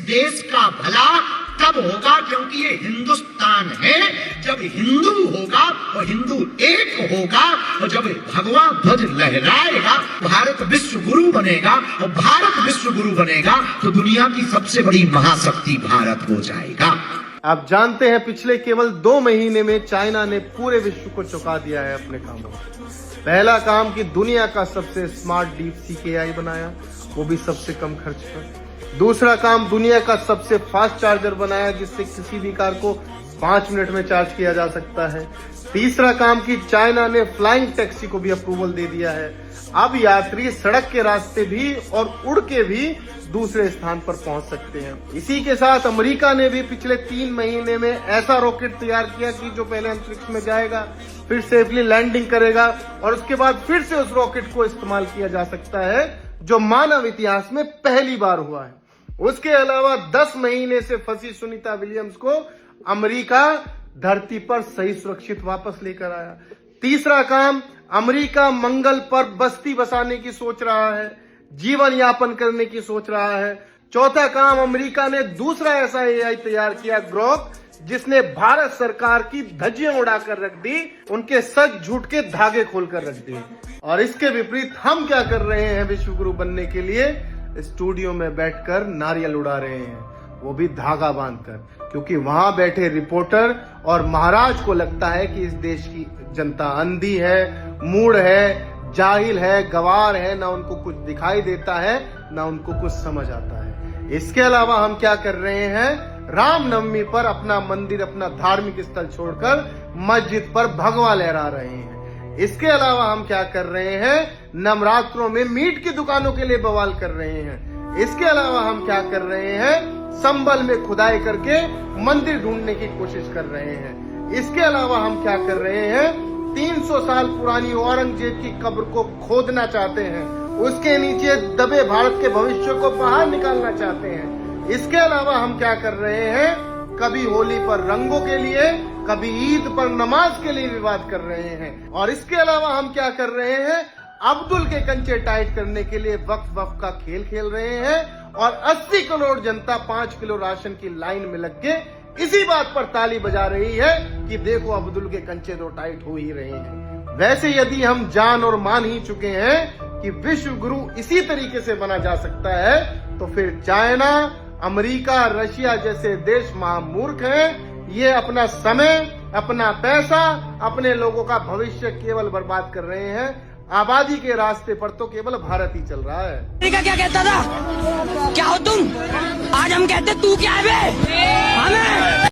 देश का भला तब होगा क्योंकि ये हिंदुस्तान है, जब हिंदू होगा और हिंदू एक होगा, और जब भगवा ध्वज लहराएगा भारत विश्व गुरु बनेगा, और भारत विश्व गुरु बनेगा तो दुनिया की सबसे बड़ी महाशक्ति भारत हो जाएगा। आप जानते हैं पिछले केवल 2 महीने में चाइना ने पूरे विश्व को चौंका दिया है अपने कामों से। पहला काम कि दुनिया का सबसे स्मार्ट डीपसीक एआई बनाया, वो भी सबसे कम खर्च पर। दूसरा काम दुनिया का सबसे फास्ट चार्जर बनाया जिससे किसी भी कार को 5 मिनट में चार्ज किया जा सकता है। तीसरा काम कि चाइना ने फ्लाइंग टैक्सी को भी अप्रूवल दे दिया है। अब यात्री सड़क के रास्ते भी और उड़ के भी दूसरे स्थान पर पहुंच सकते हैं। इसी के साथ अमेरिका ने भी पिछले 3 महीने में ऐसा रॉकेट तैयार किया कि जो पहले अंतरिक्ष में जाएगा, फिर सेफली लैंडिंग करेगा और उसके बाद फिर से उस रॉकेट को इस्तेमाल किया जा सकता है, जो मानव इतिहास में पहली बार हुआ है। उसके अलावा 10 महीने से फंसी सुनीता विलियम्स को अमेरिका धरती पर सही सुरक्षित वापस लेकर आया। तीसरा काम, अमेरिका मंगल पर बस्ती बसाने की सोच रहा है, जीवन यापन करने की सोच रहा है। चौथा काम, अमेरिका ने दूसरा ऐसा एआई तैयार किया ग्रोक, जिसने भारत सरकार की धज्जियां उड़ाकर रख दी, उनके सच झूठ के धागे खोलकर रख दिए। और इसके विपरीत हम क्या कर रहे हैं विश्व गुरु बनने के लिए? स्टूडियो में बैठकर नारियल उड़ा रहे हैं, वो भी धागा बांधकर, क्योंकि वहां बैठे रिपोर्टर और महाराज को लगता है कि इस देश की जनता अंधी है, मूढ़ है, जाहिल है, गवार है, ना उनको कुछ दिखाई देता है, ना उनको कुछ समझ आता है। इसके अलावा हम क्या कर रहे हैं? रामनवमी पर अपना मंदिर, अपना धार्मिक स्थल छोड़कर मस्जिद पर भगवा लहरा रहे हैं। इसके अलावा हम क्या कर रहे हैं? नवरात्रों में मीट की दुकानों के लिए बवाल कर रहे हैं। इसके अलावा हम क्या कर रहे हैं? संबल में खुदाई करके मंदिर ढूंढने की कोशिश कर रहे हैं। इसके अलावा हम क्या कर रहे हैं? 300 साल पुरानी औरंगजेब की कब्र को खोदना चाहते हैं, उसके नीचे दबे भारत के भविष्य को बाहर निकालना चाहते हैं। इसके अलावा हम क्या कर रहे हैं? कभी होली पर रंगों के लिए, कभी ईद पर नमाज के लिए विवाद कर रहे हैं। और इसके अलावा हम क्या कर रहे हैं? अब्दुल के कंचे टाइट करने के लिए वक्फ का खेल खेल रहे हैं और 80 करोड़ जनता 5 किलो राशन की लाइन में लग के इसी बात पर ताली बजा रही है कि देखो अब्दुल के कंचे तो टाइट हो ही रहे हैं। वैसे यदि हम जान और मान ही चुके हैं कि विश्व गुरु इसी तरीके से बना जा सकता है, तो फिर चाइना, अमेरिका, रशिया जैसे देश महामूर्ख हैं। ये अपना समय, अपना पैसा, अपने लोगों का भविष्य केवल बर्बाद कर रहे हैं। आबादी के रास्ते पर तो केवल भारत ही चल रहा है। क्या कहता था? क्या हो तुम? आज हम कहते तू क्या है?